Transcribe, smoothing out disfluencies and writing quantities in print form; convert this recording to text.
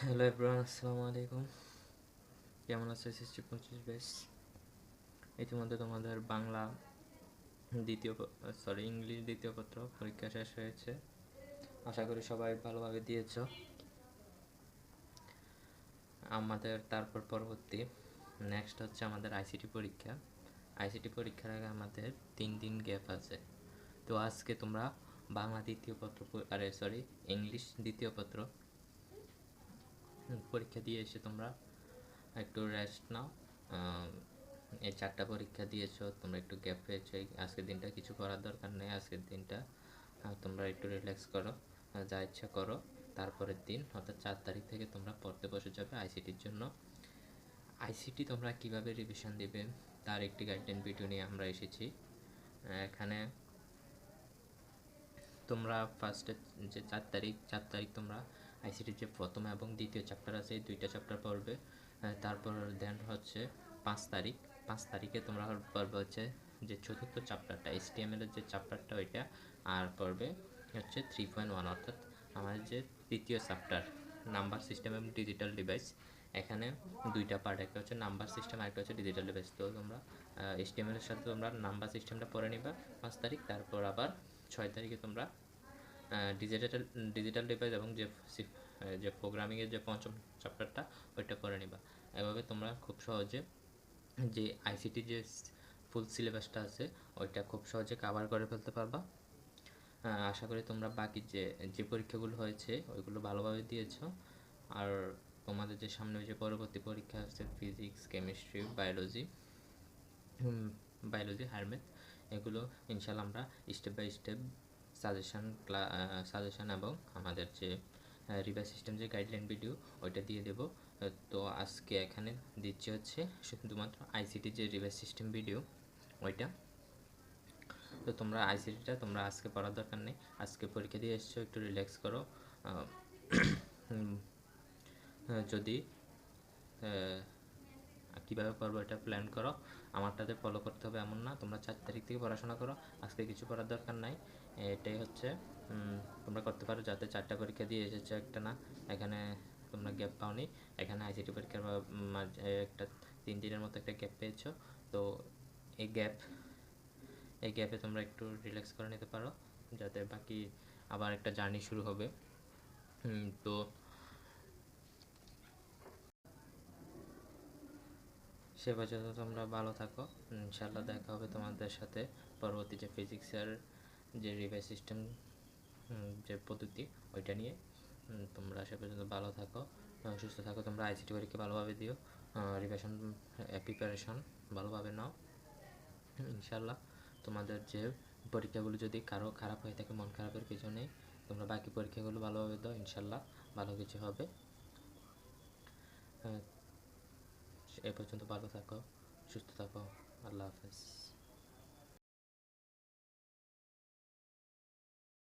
Hello everyone, আসসালামু আলাইকুম। কেমন আছে সৃষ্টি 25 বেশ? ইতিমধ্যে তোমাদের বাংলা ইংলিশ দ্বিতীয় পত্র পরীক্ষা শেষ হয়েছে। আশা করি সবাই ভালোভাবে দিয়েছ। আমাদের তারপর পরবর্তী নেক্সট হচ্ছে আমাদের আইসিটি পরীক্ষা। আইসিটি পরীক্ষার আগে আমাদের 3 দিন গ্যাপ আছে। তো আজকে তোমরা বাংলা দ্বিতীয় পত্র ইংলিশ দ্বিতীয় পত্র পরীক্ষা দিয়ে এসে তোমরা একটু রেস্ট নাও। এই 4টা পরীক্ষা দিয়েছো, তোমরা একটু গ্যাপ পেয়েছো। আজকের দিনটা কিছু করার দরকার নেই। আজকের দিনটা তোমরা একটু রিল্যাক্স করো, যা ইচ্ছা করো। তারপরের দিন অর্থাৎ 4 তারিখ থেকে তোমরা পড়তে বসে যাবে আইসিটির জন্য। আইসিটি তোমরা কিভাবে রিভিশন দিবে তার একটি গাইডলাইন ভিডিও নিয়ে আমরা এসেছি। এখানে তোমরা ফার্স্টে যে 4 তারিখ তোমরা আইসিটির যে প্রথম এবং দ্বিতীয় চ্যাপ্টার আছে এই 2টা চ্যাপ্টার পড়বে। তারপর দেন হচ্ছে 5 তারিখ। 5 তারিখে তোমরা পড়বে হচ্ছে যে চতুর্থ চ্যাপ্টারটা HTML এর যে চ্যাপ্টারটা ওইটা। আর পড়বে হচ্ছে 3.1 অর্থাৎ আমাদের যে তৃতীয় চ্যাপ্টার নাম্বার সিস্টেম এবং ডিজিটাল ডিভাইস। এখানে 2টা পার্ট, একটা হচ্ছে নাম্বার সিস্টেম আর একটা হচ্ছে ডিজিটাল ডিভাইস। তো তোমরা HTML এর সাথে তোমরা নাম্বার সিস্টেমটা পড়ে নিবা 5 তারিখ। তারপর আবার 6 তারিখে তোমরা ডিজিটাল ডিজিটাল ডিভাইস এবং যে প্রোগ্রামিংয়ের যে পঞ্চম চ্যাপ্টারটা ওইটা পড়ে নিবা। এভাবে তোমরা খুব সহজে যে আইসিটি যে ফুল সিলেবাসটা আছে ওইটা খুব সহজে কভার করে ফেলতে পারবা। আশা করি তোমরা বাকি যে যে পরীক্ষাগুলো হয়েছে ওইগুলো ভালোভাবে দিয়েছো। আর তোমাদের যে সামনে যে পরবর্তী পরীক্ষা আছে physics, chemistry, biology, higher math, এগুলো ইনশাল্লাহ আমরা স্টেপ বাই স্টেপ সাজেশন এবং আমাদের যে রিভাইজ সিস্টেম যে গাইডলাইন ভিডিও ওইটা দিয়ে দেব। তো আজকে এখানে দিচ্ছি হচ্ছে শুধুমাত্র আইসিটি যে রিভাইজ সিস্টেম ভিডিও ওইটা। তো তোমরা আইসিটিটা তোমরা আজকে পড়ার দরকার নেই, আজকে পরীক্ষা দিয়ে এসছো, একটু রিল্যাক্স করো। যদি কীভাবে পড়বো এটা প্ল্যান করো, আমারটাতে ফলো করতে হবে এমন না। তোমরা 4 তারিখ থেকে পড়াশোনা করো, আজকে কিছু করার দরকার নাই। এটাই হচ্ছে তোমরা করতে পারো যাতে 4টা পরীক্ষা দিয়ে এসেছো একটা না, এখানে তোমরা গ্যাপ পাওনি। এখানে আইসিটি পরীক্ষার মাঝে একটা 3 দিনের মতো একটা গ্যাপ পেয়েছো। তো এই গ্যাপে তোমরা একটু রিল্যাক্স করে নিতে পারো, যাতে বাকি আবার একটা জার্নি শুরু হবে। তো সে পর্যন্ত তোমরা ভালো থাকো। ইনশাল্লাহ দেখা হবে তোমাদের সাথে পরবর্তী যে ফিজিক্সের যে রিভাইজ সিস্টেম যে পদ্ধতি ওইটা নিয়ে। তোমরা সে পর্যন্ত ভালো থাকো, সুস্থ থাকো। তোমরা আইসিটি পরীক্ষা ভালোভাবে দিও, রিভিশন প্রিপারেশন ভালোভাবে নাও। ইনশাল্লাহ তোমাদের যে পরীক্ষাগুলো যদি কারো খারাপ হয়ে থাকে, মন খারাপের কিছু নেই। তোমরা বাকি পরীক্ষাগুলো ভালোভাবে দাও, ইনশাল্লাহ ভালো কিছু হবে। এ পর্যন্ত ভালো থাকো, সুস্থ থাকো। আল্লাহ হাফেজ।